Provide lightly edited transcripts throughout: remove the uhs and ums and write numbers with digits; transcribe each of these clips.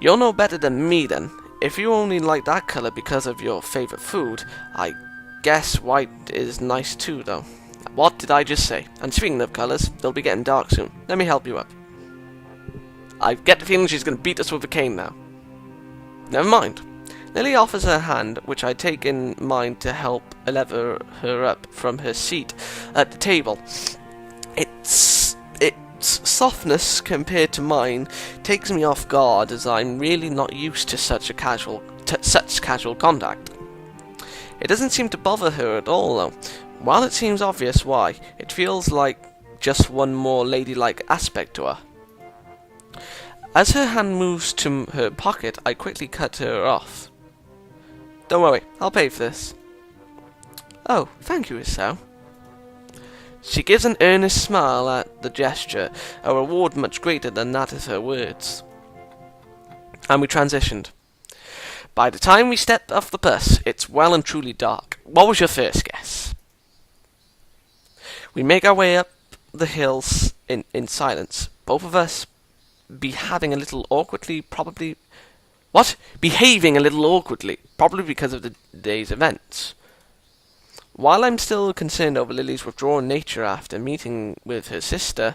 You're no better than me then. If you only like that colour because of your favourite food, I guess white is nice too, though. What did I just say? And speaking of colours, they'll be getting dark soon. Let me help you up. I get the feeling she's going to beat us with a cane now. Never mind. Lilly offers her hand, which I take in mind to help lever her up from her seat at the table. Its softness compared to mine takes me off guard, as I'm really not used to such casual contact. It doesn't seem to bother her at all, though. While it seems obvious why, it feels like just one more ladylike aspect to her. As her hand moves to her pocket, I quickly cut her off. Don't worry, I'll pay for this. Oh, thank you, Isao. She gives an earnest smile at the gesture, a reward much greater than that of her words. And we transitioned. By the time we stepped off the bus, it's well and truly dark. What was your first guess? We make our way up the hills in silence. Both of us behaving a little awkwardly, probably because of the day's events. While I'm still concerned over Lily's withdrawn nature after meeting with her sister,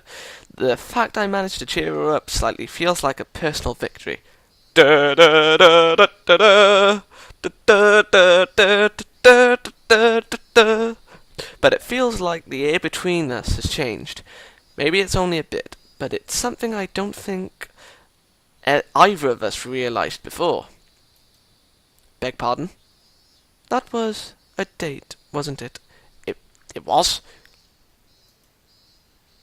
the fact I managed to cheer her up slightly feels like a personal victory. But it feels like the air between us has changed. Maybe it's only a bit, but it's something I don't think either of us realized before. Beg pardon? That was a date, wasn't it? It was?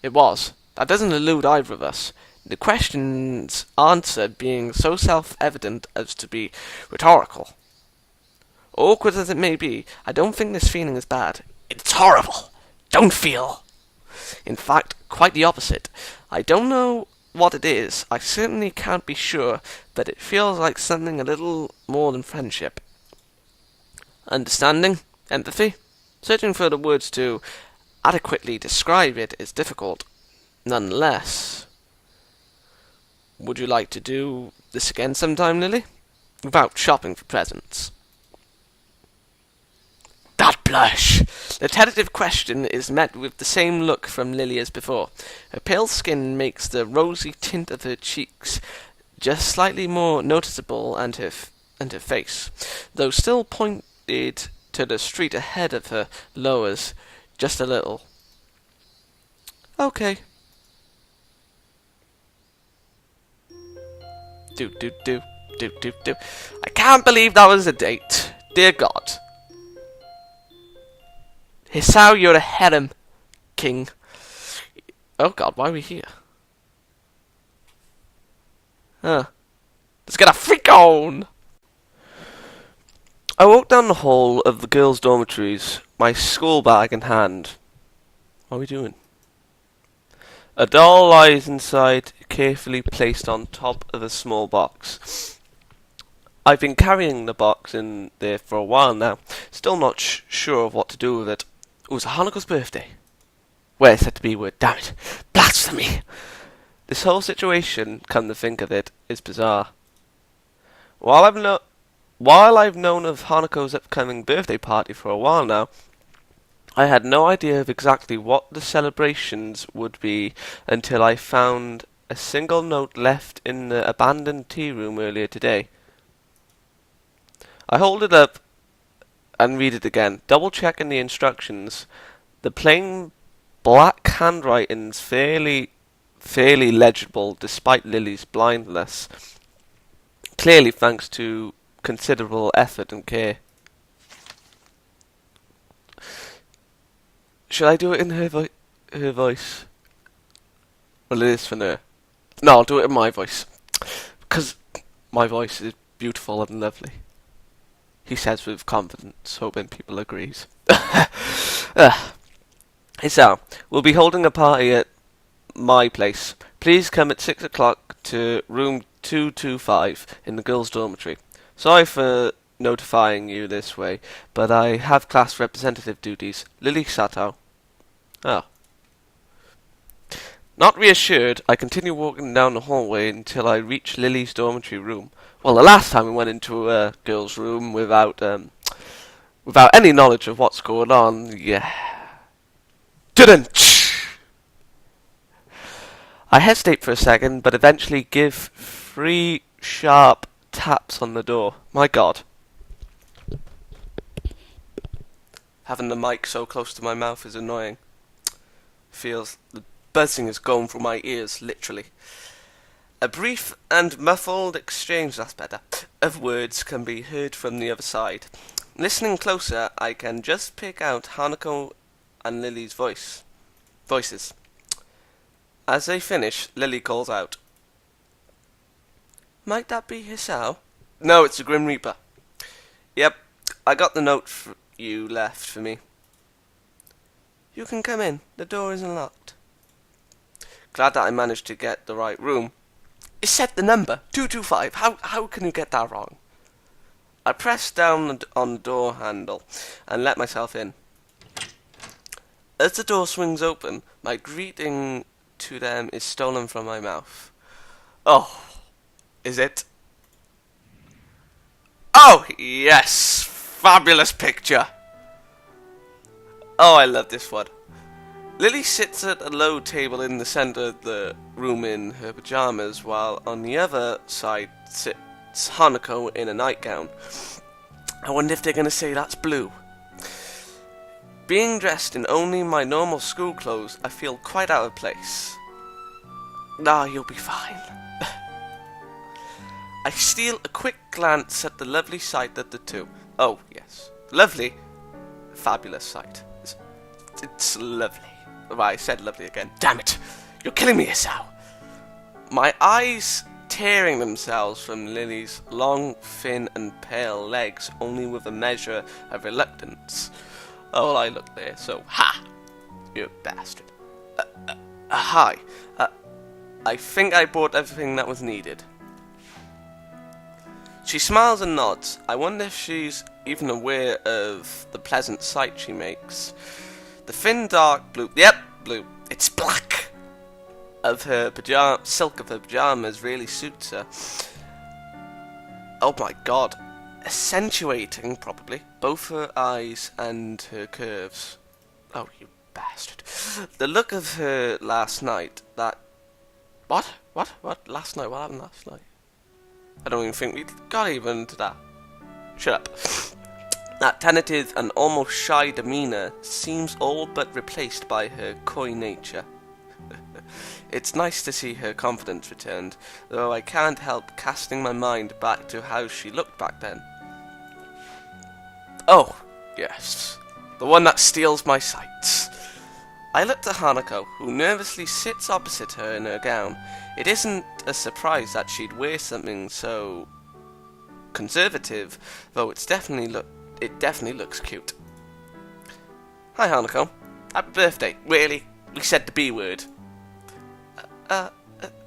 It was. That doesn't elude either of us. The question's answer being so self-evident as to be rhetorical. Awkward as it may be, I don't think this feeling is bad. It's horrible. Don't feel. In fact, quite the opposite. I don't know what it is. I certainly can't be sure, but it feels like something a little more than friendship. Understanding? Empathy? Searching for the words to adequately describe it is difficult. Nonetheless. Would you like to do this again sometime, Lily? Without shopping for presents. That blush! The tentative question is met with the same look from Lily as before. Her pale skin makes the rosy tint of her cheeks just slightly more noticeable, and her face, though still pointed to the street ahead of her, lowers just a little. Okay. Do. I can't believe that was a date. Dear God. Hisao, you're a harem king. Oh God, why are we here? Let's get a freak on! I walked down the hall of the girls' dormitories, my school bag in hand. What are we doing? A doll lies inside, carefully placed on top of a small box. I've been carrying the box in there for a while now, still not sure of what to do with it. It was Hanako's birthday. Well, it's said to be a word, damn it. Blasphemy! This whole situation, come to think of it, is bizarre. While I've known of Hanako's upcoming birthday party for a while now, I had no idea of exactly what the celebrations would be until I found a single note left in the abandoned tea room earlier today. I hold it up and read it again, double-checking the instructions. The plain black handwriting's fairly legible despite Lily's blindness, clearly thanks to considerable effort and care. Should I do it in her voice? Well, it is for her. No, I'll do it in my voice. Because my voice is beautiful and lovely. He says with confidence, hoping people agrees. So, we'll be holding a party at my place. Please come at 6 o'clock to room 225 in the girls' dormitory. Sorry for notifying you this way, but I have class representative duties. Lily Sato. Oh. Not reassured, I continue walking down the hallway until I reach Lily's dormitory room. Well, the last time we went into a girl's room without any knowledge of what's going on, yeah. Didn't! I hesitate for a second, but eventually give 3 sharp taps on the door. My God. Having the mic so close to my mouth is annoying. Feels the buzzing is going through my ears, literally. A brief and muffled exchange, that's better, of words can be heard from the other side. Listening closer, I can just pick out Hanako and Lily's voices. As they finish, Lily calls out, "Might that be Hisao?" "No, it's the Grim Reaper." "Yep, I got the note you left for me." "You can come in, the door isn't locked." Glad that I managed to get the right room. It said the number, 225, how can you get that wrong? I pressed down on the door handle and let myself in. As the door swings open, my greeting to them is stolen from my mouth. Oh, is it? Oh, yes! Fabulous picture! Oh, I love this one. Lily sits at a low table in the centre of the room in her pyjamas, while on the other side sits Hanako in a nightgown. I wonder if they're going to say that's blue. Being dressed in only my normal school clothes, I feel quite out of place. "Ah, you'll be fine." I steal a quick glance at the lovely sight of the two. Oh, yes. Lovely. Fabulous sight. It's lovely. Well, I said lovely again. Damn it! You're killing me, Hisao. My eyes tearing themselves from Lily's long, thin and pale legs, only with a measure of reluctance. Oh, I look there, so ha! You bastard. Hi. I think I bought everything that was needed. She smiles and nods. I wonder if she's even aware of the pleasant sight she makes. The thin dark blue, yep, blue, it's black, of her silk of her pyjamas really suits her. Oh my God, accentuating, probably, both her eyes and her curves. Oh, you bastard. The look of her last night, that... What? Last night? What happened last night? I don't even think we got even to that. Shut up. That tentative and almost shy demeanour seems all but replaced by her coy nature. It's nice to see her confidence returned, though I can't help casting my mind back to how she looked back then. Oh, yes, the one that steals my sights. I looked at Hanako, who nervously sits opposite her in her gown. It isn't a surprise that she'd wear something so conservative, though it definitely looks cute. "Hi, Hanako. Happy birthday. Really? We said the B word."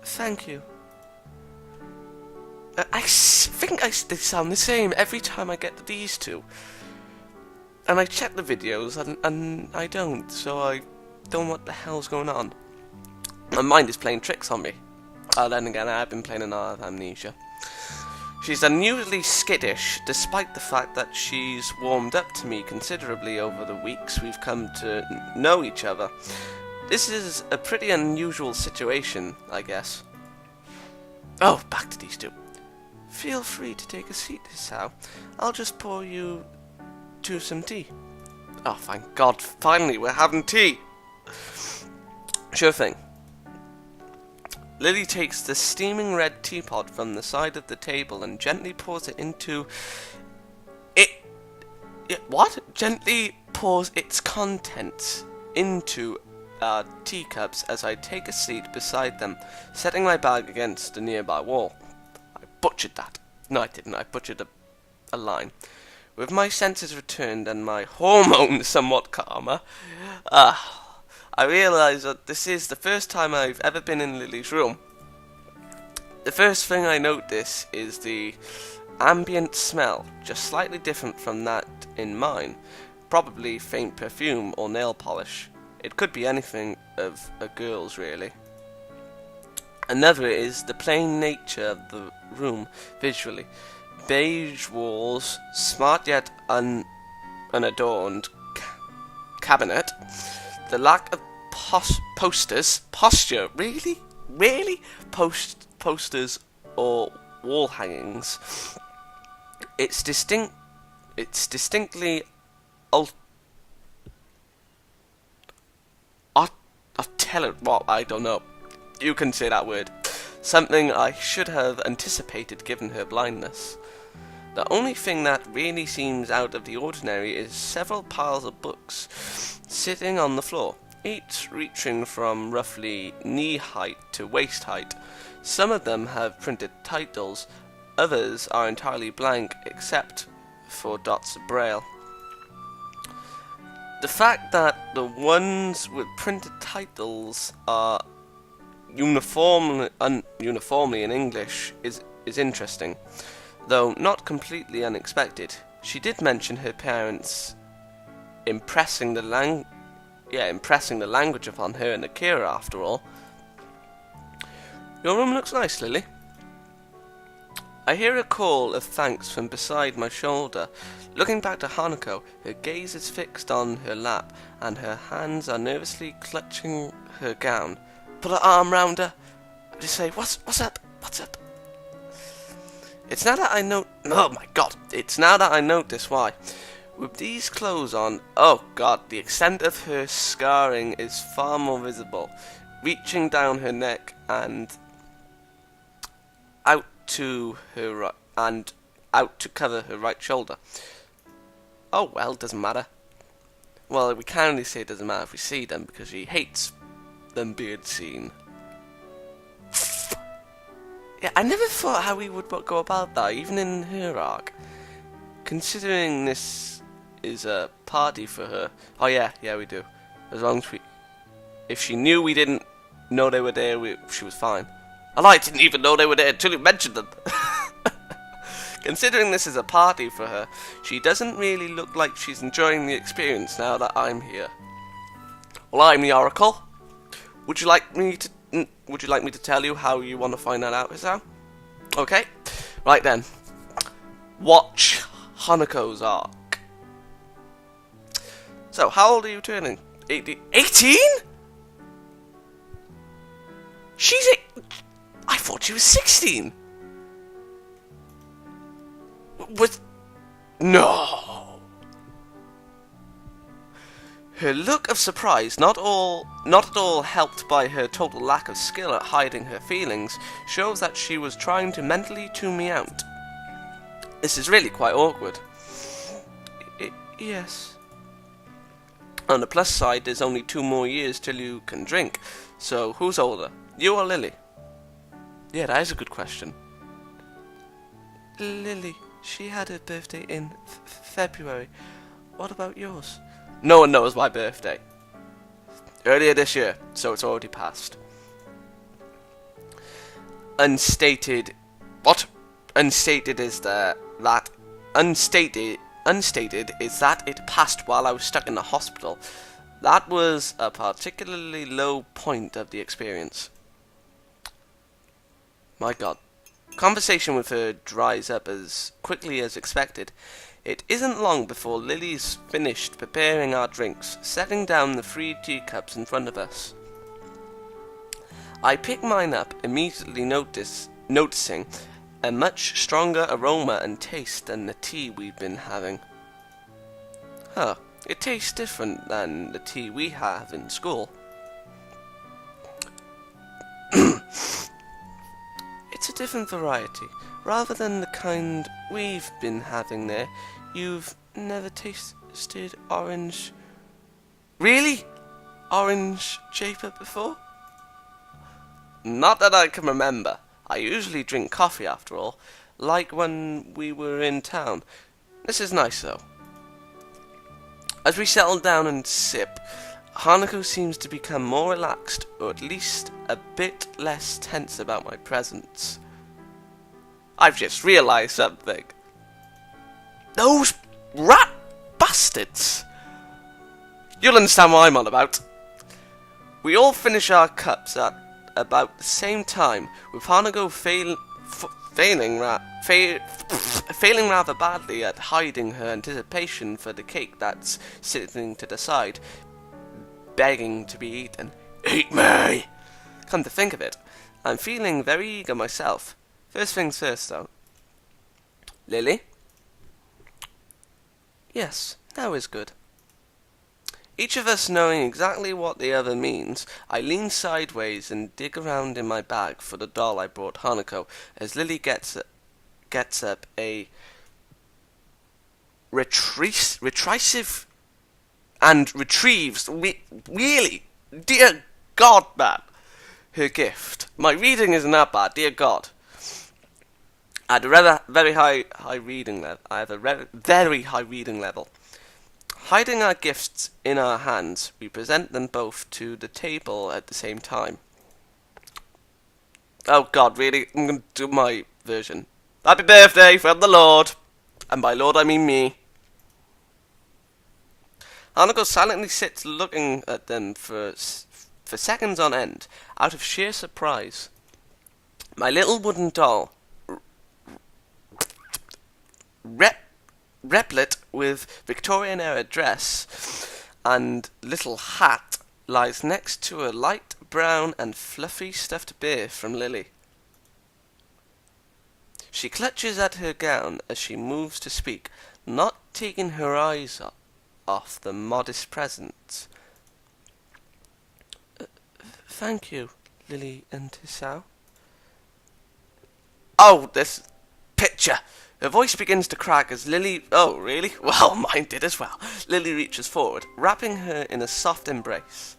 Thank you. I think they sound the same every time I get to these two. And I check the videos, and I don't, so I don't know what the hell's going on. My mind is playing tricks on me. Then again, I've been playing an art of amnesia. She's unusually skittish, despite the fact that she's warmed up to me considerably over the weeks we've come to know each other. This is a pretty unusual situation, I guess. Oh, back to these two. "Feel free to take a seat, Hisao. I'll just pour you some tea." Oh, thank God, finally we're having tea! Sure thing. Lily takes the steaming red teapot from the side of the table and gently pours it into it. What? Gently pours its contents into our teacups as I take a seat beside them, setting my bag against the nearby wall. I butchered that. No, I didn't. I butchered a line. With my senses returned and my hormones somewhat calmer, I realise that this is the first time I've ever been in Lily's room. The first thing I notice is the ambient smell, just slightly different from that in mine. Probably faint perfume or nail polish. It could be anything of a girl's, really. Another is the plain nature of the room visually. Beige walls, smart yet unadorned cabinet, the lack of posture, really? Posters or wall hangings. It's distinctly I'll tell it what, I don't know. You can say that word. Something I should have anticipated given her blindness. The only thing that really seems out of the ordinary is several piles of books sitting on the floor, each reaching from roughly knee height to waist height. Some of them have printed titles, others are entirely blank except for dots of braille. The fact that the ones with printed titles are uniformly in English is interesting, though not completely unexpected. She did mention her parents impressing the language upon her and Akira, after all. Your room looks nice, Lily. I hear a call of thanks from beside my shoulder. Looking back to Hanako, her gaze is fixed on her lap, and her hands are nervously clutching her gown. Put her arm round her. I just say, what's up? What's up? It's now that I notice why. With these clothes on, oh god, the extent of her scarring is far more visible, reaching down her neck and out to cover her right shoulder. Oh well, doesn't matter. Well, we can only say it doesn't matter if we see them, because she hates them being seen. Yeah, I never thought how we would go about that, even in her arc. Considering this is a party for her. Oh yeah, we do. As long as if she knew we didn't know they were there, she was fine. I didn't even know they were there until you mentioned them. Considering this is a party for her, she doesn't really look like she's enjoying the experience now that I'm here. Well, I'm the Oracle. Would you like me to tell you how you want to find that out, Xaydam? Okay. Right then. Watch Hanako's arc. So, how old are you turning? 18? I thought she was 16. No. Her look of surprise, not at all helped by her total lack of skill at hiding her feelings, shows that she was trying to mentally tune me out. This is really quite awkward. Yes. On the plus side, there's only 2 more years till you can drink. So, who's older, you or Lily? Yeah, that is a good question. Lily. She had her birthday in February. What about yours? No one knows my birthday. Earlier this year, so it's already passed. Unstated. What? Unstated is that it passed while I was stuck in the hospital. That was a particularly low point of the experience. My god. Conversation with her dries up as quickly as expected. It isn't long before Lily's finished preparing our drinks, setting down the 3 teacups in front of us. I pick mine up, immediately noticing a much stronger aroma and taste than the tea we've been having. Huh, it tastes different than the tea we have in school. It's a different variety, rather than the kind we've been having there. You've never tasted orange... Really? Orange Japer before? Not that I can remember. I usually drink coffee after all, like when we were in town. This is nice though. As we settle down and sip, Hanako seems to become more relaxed, or at least a bit less tense about my presence. I've just realised something. Those rat bastards! You'll understand what I'm on about. We all finish our cups at about the same time, with Hanako failing rather badly at hiding her anticipation for the cake that's sitting to the side, begging to be eaten. Eat me! Come to think of it, I'm feeling very eager myself. First things first, though. Lily? Yes, now is good. Each of us knowing exactly what the other means, I lean sideways and dig around in my bag for the doll I brought Hanako, as Lily gets up a retrieve and retrieves, really, dear God, man, her gift. My reading isn't that bad, dear God. I had a very high reading level. I have a very high reading level. Hiding our gifts in our hands, we present them both to the table at the same time. Oh God, really? I'm going to do my version. Happy birthday from the Lord. And by Lord I mean me. Hanako silently sits looking at them for seconds on end, out of sheer surprise. My little wooden doll, replete with Victorian-era dress and little hat, lies next to a light brown and fluffy stuffed bear from Lily. She clutches at her gown as she moves to speak, not taking her eyes off the modest present. Thank you, Lily and Tisao. Oh, this picture! Her voice begins to crack as Lily... Oh, really? Well, mine did as well. Lily reaches forward, wrapping her in a soft embrace.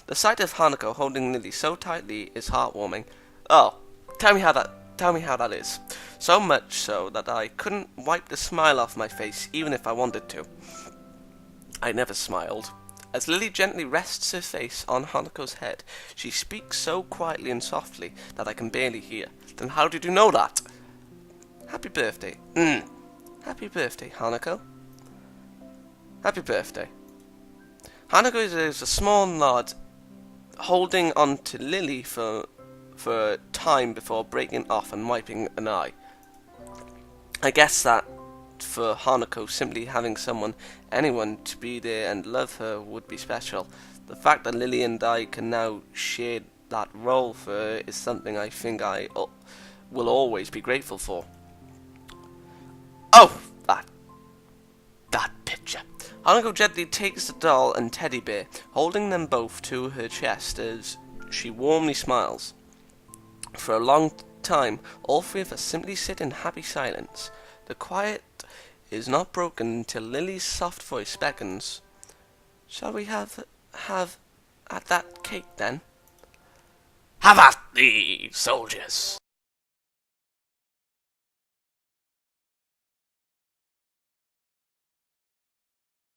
The sight of Hanako holding Lily so tightly is heartwarming. Oh, tell me how that is. So much so that I couldn't wipe the smile off my face even if I wanted to. I never smiled. As Lily gently rests her face on Hanako's head, she speaks so quietly and softly that I can barely hear. Then how did you know that? Happy birthday. Happy birthday, Hanako. Happy birthday. Hanako is a small nod, holding on to Lily for time before breaking off and wiping an eye. I guess that for Hanako, simply having anyone to be there and love her would be special. The fact that Lily and I can now share that role for her is something I think I will always be grateful for. Oh, that picture. Hanako gently takes the doll and teddy bear, holding them both to her chest as she warmly smiles. For a long time, all three of us simply sit in happy silence. The quiet is not broken until Lily's soft voice beckons. Shall we have at that cake then? Have at thee, soldiers!